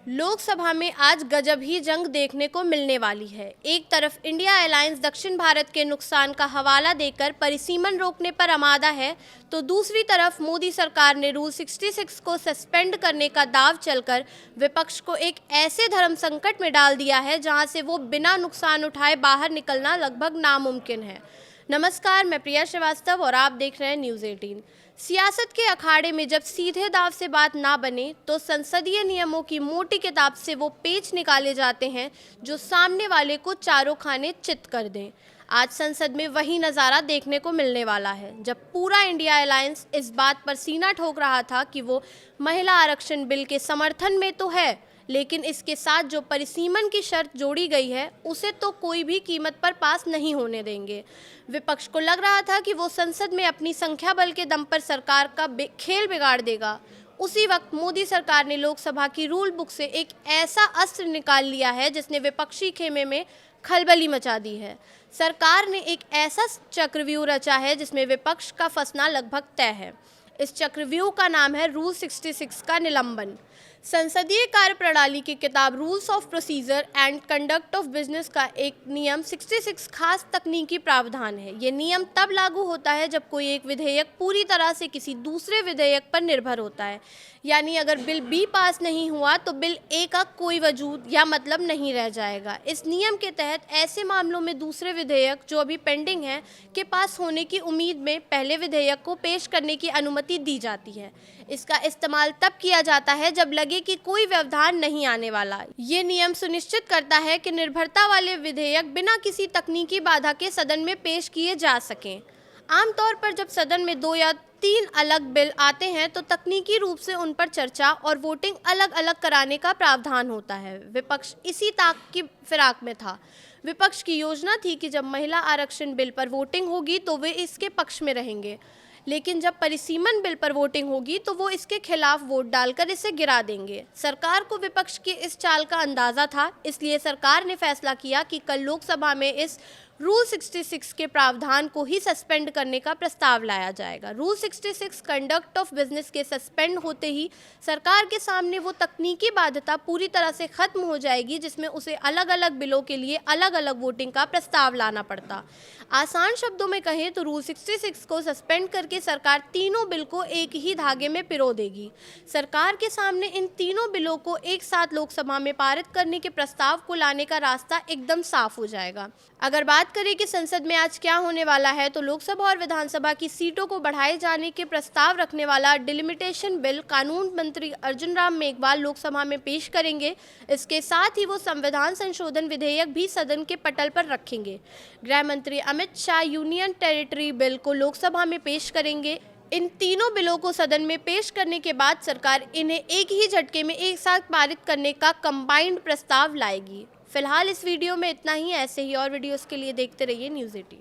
लोकसभा में आज गजब ही जंग देखने को मिलने वाली है। एक तरफ इंडिया अलायंस दक्षिण भारत के नुकसान का हवाला देकर परिसीमन रोकने पर आमादा है, तो दूसरी तरफ मोदी सरकार ने रूल 66 को सस्पेंड करने का दांव चलकर विपक्ष को एक ऐसे धर्म संकट में डाल दिया है जहां से वो बिना नुकसान उठाए बाहर निकलना लगभग नामुमकिन है। नमस्कार, मैं प्रिया श्रीवास्तव और आप देख रहे हैं न्यूज़ 18। सियासत के अखाड़े में जब सीधे दाव से बात ना बने तो संसदीय नियमों की मोटी किताब से वो पेच निकाले जाते हैं जो सामने वाले को चारों खाने चित कर दें। आज संसद में वही नज़ारा देखने को मिलने वाला है, जब पूरा इंडिया अलायंस इस बात पर सीना ठोक रहा था कि वो महिला आरक्षण बिल के समर्थन में तो है, लेकिन इसके साथ जो परिसीमन की शर्त जोड़ी गई है उसे तो कोई भी कीमत पर पास नहीं होने देंगे। विपक्ष को लग रहा था कि वो संसद में अपनी संख्या बल के दम पर सरकार का खेल बिगाड़ देगा। उसी वक्त मोदी सरकार ने लोकसभा की रूल बुक से एक ऐसा अस्त्र निकाल लिया है जिसने विपक्षी खेमे में खलबली मचा दी है। सरकार ने एक ऐसा चक्रव्यूह रचा है जिसमें विपक्ष का फंसना लगभग तय है। इस चक्रव्यूह का नाम है रूल 66 का निलंबन। संसदीय कार्य प्रणाली की किताब rules of procedure and conduct of business का एक नियम 66 खास तकनीकी प्रावधान है। ये नियम तब लागू होता है जब कोई एक विधेयक पूरी तरह से किसी दूसरे विधेयक पर निर्भर होता है, यानी अगर बिल बी पास नहीं हुआ तो बिल ए का कोई वजूद या मतलब नहीं रह जाएगा। इस नियम के तहत ऐसे मामलों में दूसरे विधेयक जो अभी पेंडिंग है के पास होने की उम्मीद में पहले विधेयक को पेश करने की अनुमति दी जाती है। इसका इस्तेमाल तब किया जाता है जब लगे कि कोई व्यवधान नहीं आने वाला। ये नियम सुनिश्चित करता है कि निर्भरता वाले विधेयक बिना किसी तकनीकी बाधा के सदन में पेश किए जा सकें। आमतौर पर जब सदन में 2 या 3 अलग बिल आते हैं तो तकनीकी रूप से उन पर चर्चा और वोटिंग अलग अलग कराने का प्रावधान होता है। विपक्ष इसी ताक की फिराक में था। विपक्ष की योजना थी कि जब महिला आरक्षण बिल पर वोटिंग होगी तो वे इसके पक्ष में रहेंगे, लेकिन जब परिसीमन बिल पर वोटिंग होगी तो वो इसके खिलाफ वोट डालकर इसे गिरा देंगे। सरकार को विपक्ष की इस चाल का अंदाजा था, इसलिए सरकार ने फैसला किया कि कल लोकसभा में इस रूल 66 के प्रावधान को ही सस्पेंड करने का प्रस्ताव लाया जाएगा। रूल 66 कंडक्ट ऑफ बिजनेस के सस्पेंड होते ही सरकार के सामने वो तकनीकी बाध्यता पूरी तरह से खत्म हो जाएगी जिसमें उसे अलग अलग बिलों के लिए अलग अलग वोटिंग का प्रस्ताव लाना पड़ता। आसान शब्दों में कहें तो रूल 66 को सस्पेंड करके सरकार तीनों बिल को एक ही धागे में पिरो देगी। सरकार के सामने इन तीनों बिलों को एक साथ लोकसभा में पारित करने के प्रस्ताव को लाने का रास्ता एकदम साफ हो जाएगा। अगर बात करें कि संसद में आज क्या होने वाला है तो लोकसभा और विधानसभा की सीटों को बढ़ाए जाने के प्रस्ताव रखने वाला डिलिमिटेशन बिल कानून मंत्री अर्जुन राम मेघवाल लोकसभा में पेश करेंगे। इसके साथ ही वो संविधान संशोधन विधेयक भी सदन के पटल पर रखेंगे। गृह मंत्री Amit Shah union territory bill को लोकसभा में पेश करेंगे। इन तीनों बिलों को सदन में पेश करने के बाद सरकार इन्हें एक ही झटके में एक साथ पारित करने का कंबाइंड प्रस्ताव लाएगी। फिलहाल इस वीडियो में इतना ही। ऐसे ही और वीडियोस के लिए देखते रहिए न्यूज़ 18।